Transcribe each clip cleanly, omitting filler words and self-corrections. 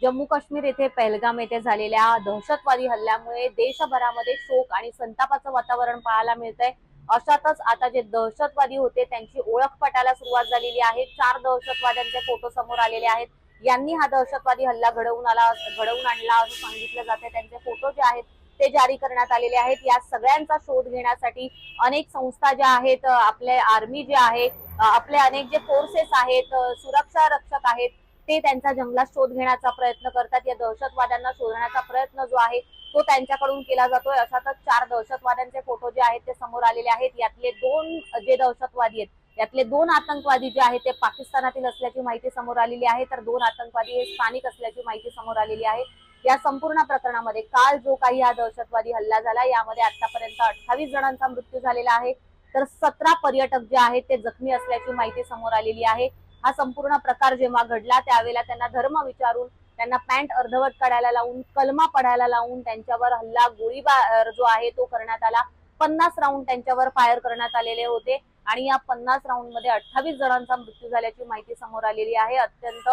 जम्मू काश्मीर येथे पहलगाम येथे झालेल्या दहशतवादी हल्ल्यामुळे देशभरामध्ये शोक आणि संतापाचं वातावरण पाहायला मिळतंय। अशातच आता जे दहशतवादी होते त्यांची ओळख पटायला सुरुवात झालेली आहे। 4 दहशतवाद्यांचे फोटो समोर आलेले आहेत। यांनी हा दहशतवादी हल्ला घडवून आणला असं सांगितलं जाते। त्यांचे फोटो जे आहेत ते जारी करण्यात आलेले आहेत। या सगळ्यांचा शोध घेण्यासाठी अनेक संस्था ज्या आहेत, आपले आर्मी जे आहे, आपले अनेक जे फोर्सेस आहेत, सुरक्षा रक्षक आहेत, ते त्यांचा जंगलात शोध घेण्याचा प्रयत्न करतात। या दहशतवाद्यांना शोधण्याचा प्रयत्न जो आहे तो त्यांच्याकडून केला जातोय। अशातच 4 दहशतवाद्यांचे फोटो जे आहेत ते समोर आलेले आहेत। यातले 2 जे दहशतवादी आहेत, यातले 2 आतंकवादी जे आहेत ते पाकिस्तानातील असल्याची माहिती समोर आलेली आहे, तर 2 आतंकवादी हे स्थानिक असल्याची माहिती समोर आलेली आहे। या संपूर्ण प्रकरणामध्ये काल जो काही हा दहशतवादी हल्ला झाला, यामध्ये आतापर्यंत 28 जणांचा मृत्यू झालेला आहे, तर 17 पर्यटक जे आहेत ते जखमी असल्याची माहिती समोर आलेली आहे। हा संपूर्ण प्रकार जेव्हा घडला त्यावेळेला त्यांना धर्म विचारून, त्यांना पॅन्ट अर्धवट काढायला लावून, कलमा पडायला लावून त्यांच्यावर हल्ला, गोळीबार जो आहे तो करण्यात आला। 50 राऊंड त्यांच्यावर फायर करण्यात आलेले होते आणि या 50 राऊंड मध्ये 28 जणांचा मृत्यू झाल्याची माहिती समोर आलेली आहे। अत्यंत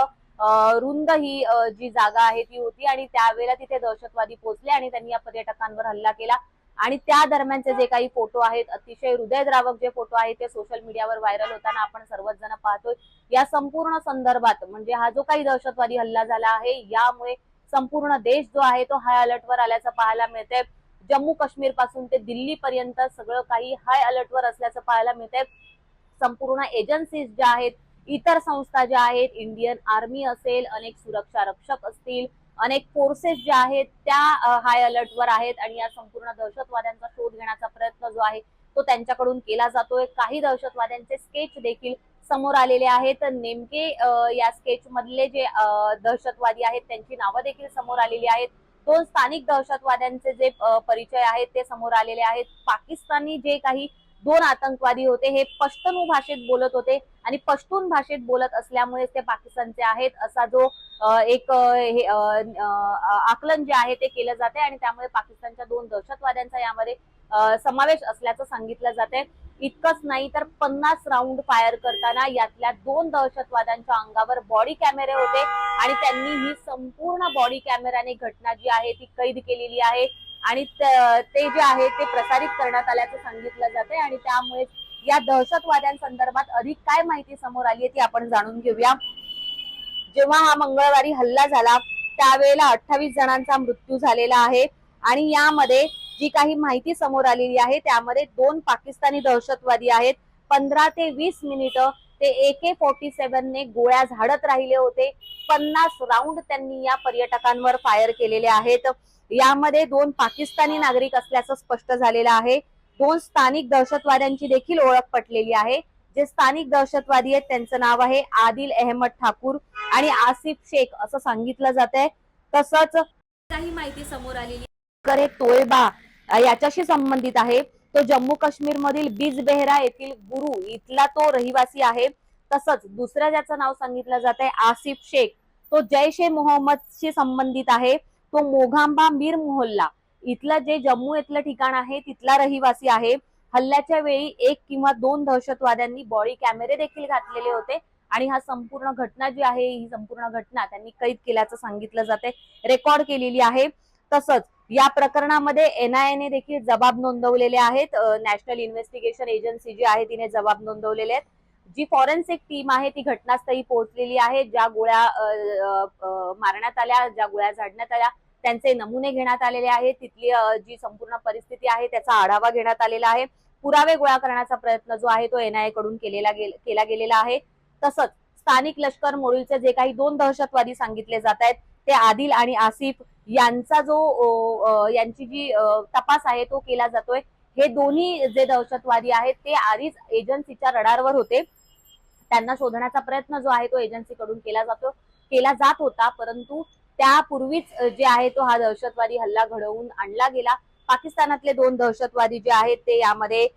रुंद ही जी जागा आहे ती होती आणि त्यावेळेला तिथे दहशतवादी पोहोचले आणि त्यांनी या पर्यटकांवर हल्ला केला। आणि त्या दरम्यानचे जे काही फोटो आहेत, अतिशय हृदयद्रावक जे फोटो आहेत ते सोशल मीडियावर व्हायरल होताना आपण सर्वच जण पाहतोय। या संपूर्ण संदर्भात म्हणजे हा जो काही दहशतवादी हल्ला झाला आहे, यामुळे संपूर्ण देश जो आहे तो हाय अलर्टवर आल्याचं पाहायला मिळतंय। जम्मू काश्मीर पासून ते दिल्ली पर्यंत सगळं काही हाय अलर्टवर असल्याचं पाहायला मिळतंय। संपूर्ण एजन्सीज ज्या आहेत, इतर संस्था ज्या आहेत, इंडियन आर्मी असेल, अनेक सुरक्षा रक्षक असतील, अनेक फोर्सेस ज्या आहेत त्या हाय अलर्टवर आहेत आणि या संपूर्ण दहशतवाद्यांचा शोध घेण्याचा प्रयत्न जो आहे तो त्यांच्याकडून केला जातोय। काही दहशतवाद्यांचे स्केच देखील समोर आलेले आहेत। नेमके या स्केच मधले जे दहशतवादी आहेत त्यांची नावं देखील समोर आलेली आहेत। 2 स्थानिक दहशतवाद्यांचे जे परिचय आहेत ते समोर आलेले आहेत। पाकिस्तानी जे काही 2 आतंकवादी होते हे पश्तून भाषेत बोलत होते आणि पश्तून भाषेत बोलत असल्यामुळे ते पाकिस्तानचे आहेत असा जो एक आकलन जे आहे ते केलं जाते आणि त्यामुळे पाकिस्तानच्या 2 दहशतवाद्यांचा यामध्ये समावेश असल्याचं सांगितलं जाते। इतकंच नाही तर 50 राऊंड फायर करताना यातल्या 2 दहशतवाद्यांच्या अंगावर बॉडी कॅमेरे होते आणि त्यांनी ही संपूर्ण बॉडी कॅमेऱ्याने घटना जी आहे ती कैद केलेली आहे आणि ते जे आहे ते प्रसारित करण्यात आल्याचं सांगितलं जाते। आणि त्यामुळे या दहशतवाद्यांसंदर्भात अधिक काय माहिती समोर आली आहे ती आपण जाणून घेऊया। जेव्हा हा मंगळवारी हल्ला झाला त्यावेळेला 28 जणांचा मृत्यू झालेला आहे आणि यामध्ये जी काही माहिती समोर आलेली आहे त्यामध्ये 2 पाकिस्तानी दहशतवादी आहेत। 15 ते 20 मिनिटं ते AK-47 ने गोळ्या झाडत राहिले होते। 50 राऊंड त्यांनी या पर्यटकांवर फायर केलेले आहेत। यामध्ये 2 पाकिस्तानी नागरिक असल्याचं स्पष्ट झालेलं आहे। 2 स्थानिक दहशतवाद्यांची देखील ओळख पटलेली आहे। जे स्थानिक दहशतवादी आहेत त्यांचं नाव आहे आदिल अहमद ठाकूर आणि आसिफ शेख असं सांगितलं जातंय। तसंच काही माहिती समोर आलेली करे तोयबा याच्याशी संबंधित आहे। तो जम्मू काश्मीर मधील बिजबेहरा येथील गुरु इथला तो रहिवासी आहे। तसंच दुसऱ्या ज्याचं नाव सांगितलं जात आहे आसिफ शेख, तो जैश ए मोहम्मदशी संबंधित आहे। तो मोघांबा मीर मोहल्ला इथलं जे जम्मू इथलं ठिकाण आहे तिथला रहिवासी आहे। हल्ल्याच्या वेळी 1 किंवा 2 दहशतवाद्यांनी बॉडी कॅमेरे देखील घातलेले होते आणि हा संपूर्ण घटना जी आहे ही संपूर्ण घटना त्यांनी कैद केल्याचं सांगितलं जाते, रेकॉर्ड केलेली आहे। तसंच या प्रकरणामध्ये NIA ने देखील जबाब नोंदवलेले आहेत। नॅशनल इन्व्हेस्टिगेशन एजन्सी जी आहे तिने जबाब नोंदवलेले आहेत। जी फॉरेन्सिक टीम आहे ती घटनास्थळी पोहोचलेली आहे। ज्या गोळ्या मारण्यात आल्या, ज्या गोळ्या झाडण्यात आल्या त्यांचे नमुने घेण्यात आलेले आहेत। तिथली जी संपूर्ण परिस्थिती आहे त्याचा आढावा घेण्यात आलेला आहे। पुरावे गोळा करण्याचा प्रयत्न जो आहे तो NIA कडून केला गेलेला आहे। तसंच स्थानिक लष्कर मोळीचे जे काही 2 दहशतवादी सांगितले जात आहेत ते आदिल आणि आसिफ यांचा जो यांची जी तपास आहे तो केला जातोय। हे दोन्ही जे दहशतवादी आहेत ते आधीच एजन्सीच्या रडारवर होते। त्यांना शोधण्याचा प्रयत्न जो आहे तो एजन्सीकडून केला जात होता, परंतु त्यापूर्वीच जे आहे तो हा दहशतवादी हल्ला घडवून आणला गेला। पाकिस्तानातले 2 दहशतवादी जे आहेत ते यामध्ये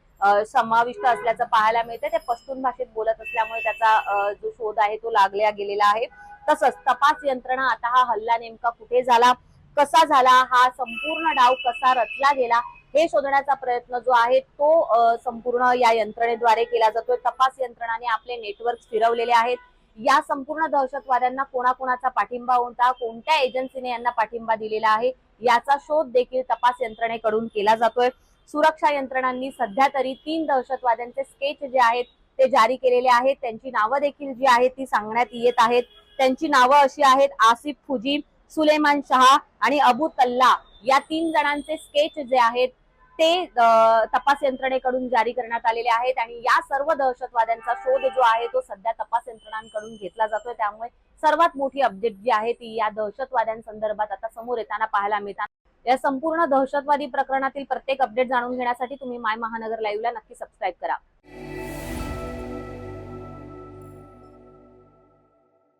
समाविष्ट असल्याचं पाहायला मिळते। ते पश्तून भाषेत बोलत असल्यामुळे त्याचा जो शोध आहे तो लागला गेलेला आहे। तसंच तपास यंत्रणा आता हा हल्ला नेमका कुठे झाला, कसा झाला, हा संपूर्ण डाव कसा रचला गेला हे शोधण्याचा प्रयत्न जो आहे तो संपूर्ण या यंत्रणेद्वारे केला जातोय। तपास यंत्रणाने आपले नेटवर्क फिरवलेले आहेत। या संपूर्ण दहशतवाद्यांना कोणाकोणाचा पाठिंबा होता, कोणत्या एजन्सीने यांना पाठिंबा दिलेला आहे याचा शोध देखील तपास यंत्रणेकडून केला जातोय। सुरक्षा यंत्रणांनी सध्या तरी 3 दहशतवाद्यांचे स्केच जे आहेत ते जारी केलेले आहेत। त्यांची नावं देखील जी आहेत ती सांगण्यात येत आहेत। त्यांची नावं अशी आहेत, आसिफ फुजी, सुलेमान शहा आणि अबू तल्ला। या 3 जणांचे स्केच जे आहेत ते तपास यंत्रणेकडून जारी करण्यात आलेले आहेत आणि या सर्व दहशतवाद्यांचा शोध जो आहे तो सध्या तपास यंत्रणांकडून घेतला जातोय। त्यामुळे सर्वात मोठी अपडेट जी आहे ती या दहशतवाद्यांसंदर्भात आता समोर येताना पाहायला मिळतात। या संपूर्ण दहशतवादी प्रकरणातील प्रत्येक अपडेट जाणून घेण्यासाठी तुम्ही माय महानगर लाईव्हला नक्की सबस्क्राईब करा।